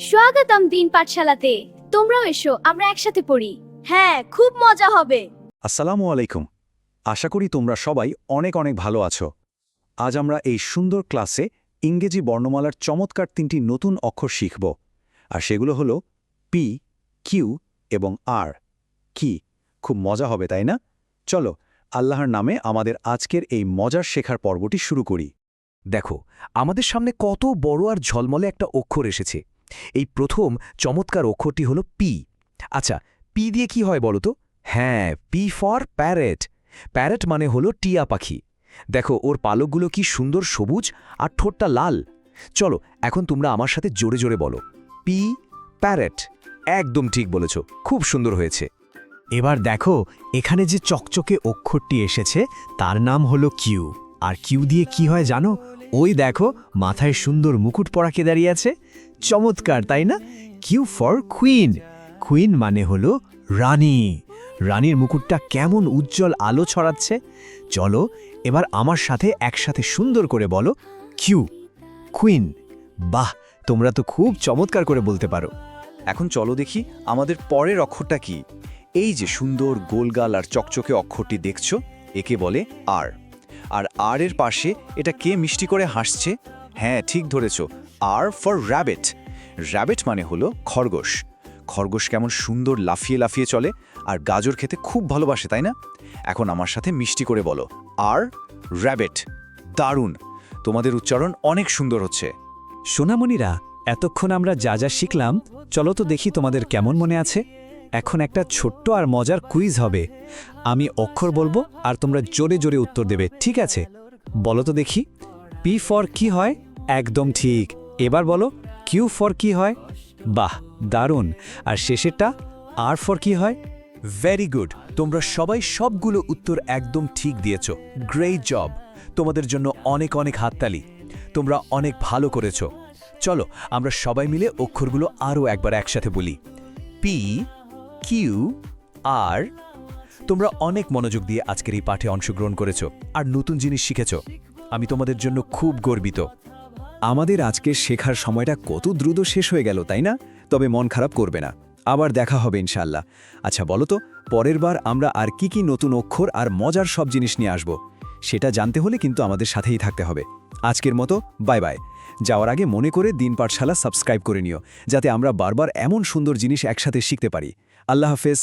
স্বাগতম দিন পাঠশালাতে। তোমরাও এসো, আমরা একসাথে পড়ি। হ্যাঁ, খুব মজা হবে। আসসালামু আলাইকুম। আশা করি তোমরা সবাই অনেক অনেক ভালো আছো। আজ আমরা এই সুন্দর ক্লাসে ইংরেজি বর্ণমালার চমৎকার 3টি নতুন অক্ষর শিখব। আর সেগুলো হলো পি, কিউ এবং আর। কি খুব মজা হবে, তাই না? চলো আল্লাহর নামে আমাদের আজকের এই মজার শেখার পর্বটি শুরু করি। দেখো, আমাদের সামনে কত বড় আর ঝলমলে একটা অক্ষর এসেছে। এই প্রথম চমৎকার অক্ষরটি হলো পি। আচ্ছা, পি দিয়ে কি হয় বলো তো? হ্যাঁ, পি ফর প্যারেট। প্যারেট মানে হলো টিয়া পাখি। দেখো, ওর পালকগুলো কি সুন্দর সবুজ আর ঠোঁটটা লাল। চলো এখন তোমরা আমার সাথে জোরে জোরে বলো, পি প্যারেট। একদম ঠিক বলেছ, খুব সুন্দর হয়েছে। এবার দেখো, এখানে যে চকচকে অক্ষরটি এসেছে তার নাম হলো কিউ। আর কিউ দিয়ে কি হয় জানো? ওই দেখো, মাথায় সুন্দর মুকুট পরাকে দাঁড়িয়ে আছে। চমৎকার, তাই না? Q for queen. কুইন মানে হলো রানী। রানীর মুকুটটা কেমন উজ্জ্বল আলো ছড়াচ্ছে। চলো এবার আমার সাথে একসাথে সুন্দর করে বলো, কিউ কুইন। বাহ, তোমরা তো খুব চমৎকার করে বলতে পারো। এখন চলো দেখি আমাদের পরের অক্ষরটা কি। এই যে সুন্দর গোলগাল আর চকচকে অক্ষরটি দেখছো, একে বলে আর। আর আর এর পাশে এটা কে মিষ্টি করে হাসছে? হ্যাঁ, ঠিক ধরেছ, আর ফর র্যাবিট। র্যাবিট মানে হলো খরগোশ। খরগোশ কেমন সুন্দর লাফিয়ে লাফিয়ে চলে আর গাজর খেতে খুব ভালোবাসে, তাই না? এখন আমার সাথে মিষ্টি করে বলো, আর র্যাবিট। দারুণ, তোমাদের উচ্চারণ অনেক সুন্দর হচ্ছে। সোনামণিরা, এতক্ষণ আমরা যা যা শিখলাম, চলো তো দেখি তোমাদের কেমন মনে আছে। এখন একটা ছোট্ট আর মজার কুইজ হবে। আমি অক্ষর বলবো আর তোমরা জোরে জোরে উত্তর দেবে, ঠিক আছে? বলো তো দেখি, পি ফর কি হয়? একদম ঠিক। এবার বলো, কিউ ফর কি হয়? বাহ, দারুণ। আর শেষেরটা আর ফর কি হয়? ভেরি গুড, তোমরা সবাই সবগুলো উত্তর একদম ঠিক দিয়েছ। গ্রেট জব, তোমাদের জন্য অনেক অনেক হাততালি। তোমরা অনেক ভালো করেছ। চলো আমরা সবাই মিলে অক্ষরগুলো আরও একবার একসাথে বলি, পি কিউ আর। তোমরা অনেক মনোযোগ দিয়ে আজকের এই পাঠে অংশগ্রহণ করেছ আর নতুন জিনিস শিখেছ। আমি তোমাদের জন্য খুব গর্বিত। আমাদের আজকের শেখার সময়টা কত দ্রুত শেষ হয়ে গেল, তাই না? তবে মন খারাপ করবে না, আবার দেখা হবে ইনশাআল্লাহ। আচ্ছা বলো তো, পরের বার আমরা আর কি কি নতুন অক্ষর আর মজার সব জিনিস নিয়ে আসব? সেটা জানতে হলে কিন্তু আমাদের সাথেই থাকতে হবে। আজকের মতো বাই বাই। যাওয়ার আগে মনে করে দিন পাঠশালা সাবস্ক্রাইব করে নিও, যাতে আমরা বারবার এমন সুন্দর জিনিস একসাথে শিখতে পারি। আল্লাহ হাফেজ।